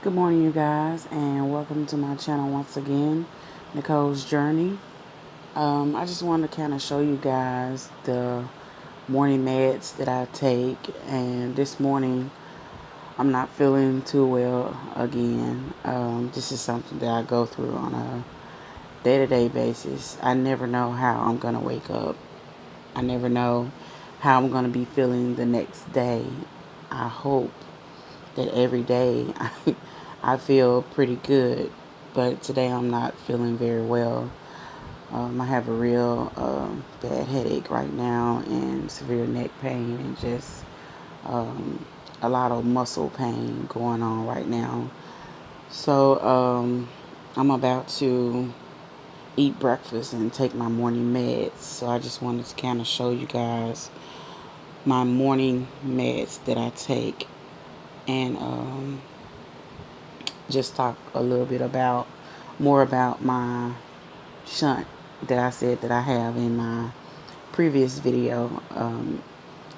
Good morning, you guys, and welcome to my channel once again, Nicole's Journey. I just wanted to kind of show you guys the morning meds that I take, and this morning I'm not feeling too well again. This is something that I go through on a day-to-day basis. I never know how I'm going to wake up. I never know how I'm going to be feeling the next day. I hope that every day I feel pretty good, but today I'm not feeling very well. I have a real bad headache right now and severe neck pain and just a lot of muscle pain going on right now. So I'm about to eat breakfast and take my morning meds. So I just wanted to kind of show you guys my morning meds that I take and just talk a little bit more about my shunt that I said that I have in my previous video.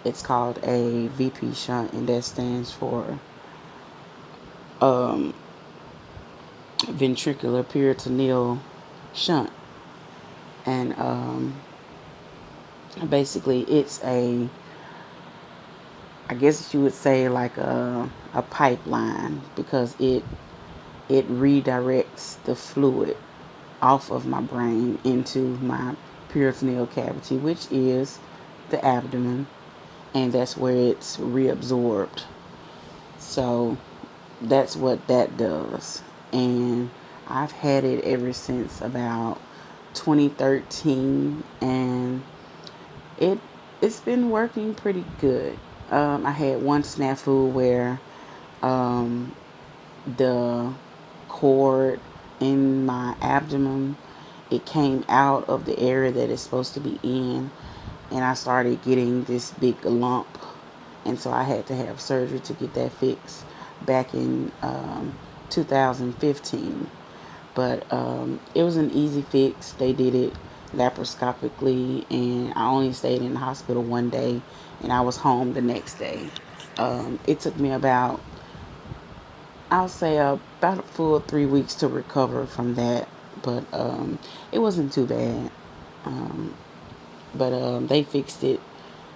It's called a VP shunt, and that stands for um, ventricular peritoneal shunt. And basically it's I guess you would say like a pipeline, because it redirects the fluid off of my brain into my peritoneal cavity, which is the abdomen, and that's where it's reabsorbed. So that's what that does. And I've had it ever since about 2013, and it's been working pretty good. I had one snafu where the cord in my abdomen, it came out of the area that it's supposed to be in, and I started getting this big lump, and so I had to have surgery to get that fixed back in 2015. But it was an easy fix. They did it laparoscopically, and I only stayed in the hospital one day, and I was home the next day. It took me about, I'll say, about a full 3 weeks to recover from that, but it wasn't too bad. But they fixed it,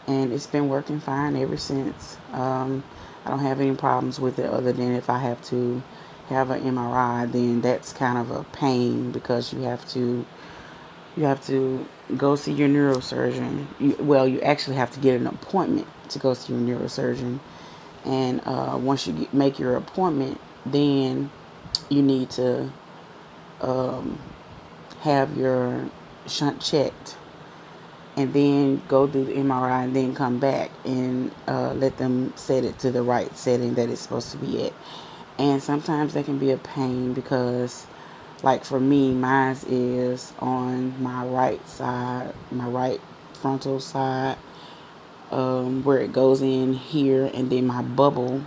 and it's been working fine ever since. I don't have any problems with it, other than if I have to have an MRI, then that's kind of a pain, because you have to go see your neurosurgeon. You actually have to get an appointment to go see your neurosurgeon. And once you make your appointment, then you need to have your shunt checked, and then go do the MRI, and then come back and let them set it to the right setting that it's supposed to be at. And sometimes that can be a pain, because like for me, mine is on my right side, my right frontal side, where it goes in here, and then my bubble.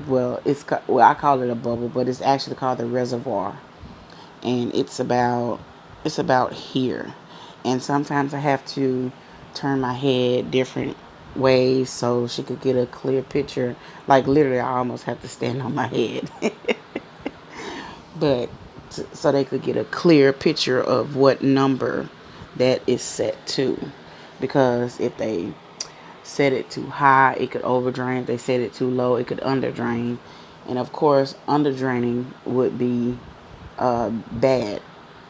Well, I call it a bubble, but it's actually called the reservoir, and it's about here. And sometimes I have to turn my head different ways so she could get a clear picture. Like literally, I almost have to stand on my head, but so they could get a clear picture of what number that is set to. Because if they set it too high, it could overdrain. If they set it too low, it could underdrain. And of course, underdraining would be bad,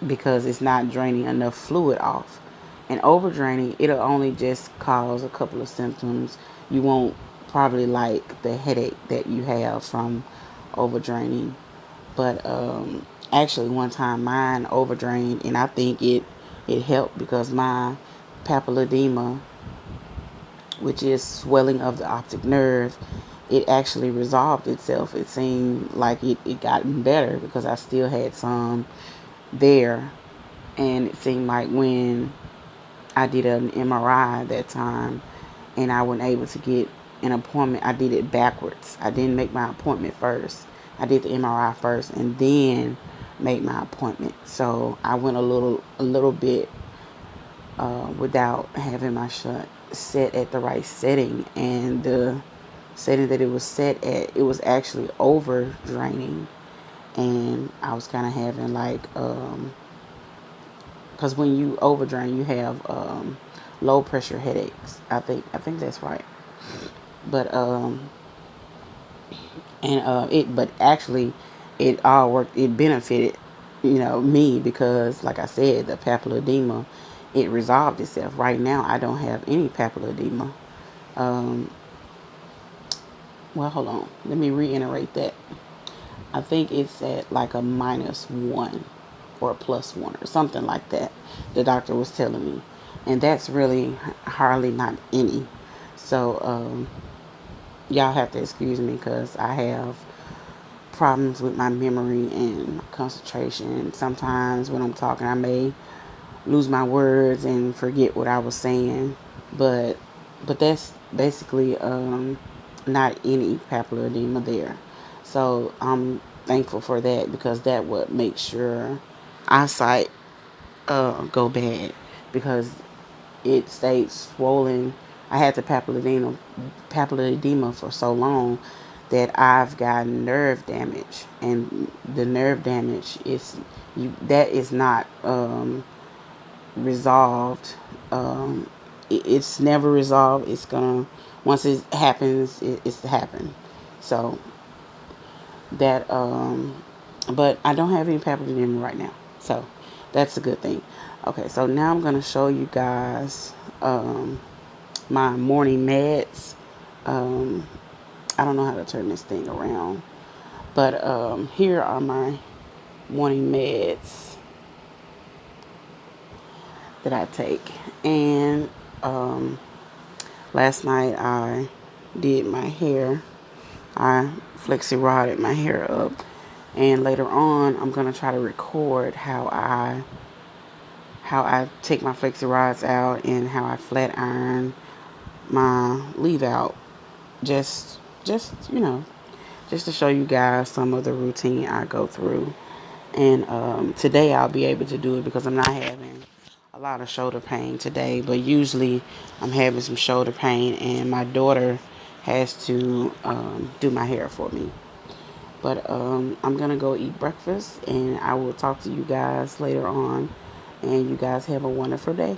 because it's not draining enough fluid off. And overdraining, it'll only just cause a couple of symptoms. You won't probably like the headache that you have from overdraining. But actually, one time mine overdrained, and I think it helped, because my papilledema, which is swelling of the optic nerve, it actually resolved itself. It seemed like it gotten better, because I still had some there. And it seemed like when I did an MRI that time, and I wasn't able to get an appointment, I did it backwards. I didn't make my appointment first. I did the MRI first and then made my appointment. So I went a little bit without having my shunt set at the right setting, and the setting that it was set at, it was actually over draining, and I was kind of having like because when you overdrain, you have low pressure headaches. I think that's right. But but actually, it all worked. It benefited, me, because like I said, the papilledema, it resolved itself. Right now, I don't have any papilledema. Um, well, hold on. Let me reiterate that. I think it's at like a -1 or a +1 or something like that. The doctor was telling me, and that's really hardly not any. So y'all have to excuse me because I have problems with my memory and concentration. Sometimes when I'm talking, I may lose my words and forget what I was saying. But that's basically not any papilledema there. So I'm thankful for that because that would make sure eyesight go bad because it stayed swollen. I had the papilledema for so long that I've got nerve damage, and the nerve damage is that is not resolved. It's never resolved. It's gonna once it happens, it's happened. So that but I don't have any papilledema right now, so that's a good thing. Okay, so now I'm gonna show you guys my morning meds. um, I don't know how to turn this thing around, but here are my morning meds that I take. And last night I did my hair. I flexi rodded my hair up, and later on I'm gonna try to record how I take my flexi rods out and how I flat iron my leave out. Just just to show you guys some of the routine I go through. And today I'll be able to do it because I'm not having a lot of shoulder pain today. But usually I'm having some shoulder pain, and my daughter has to do my hair for me. But I'm going to go eat breakfast, and I will talk to you guys later on. And you guys have a wonderful day.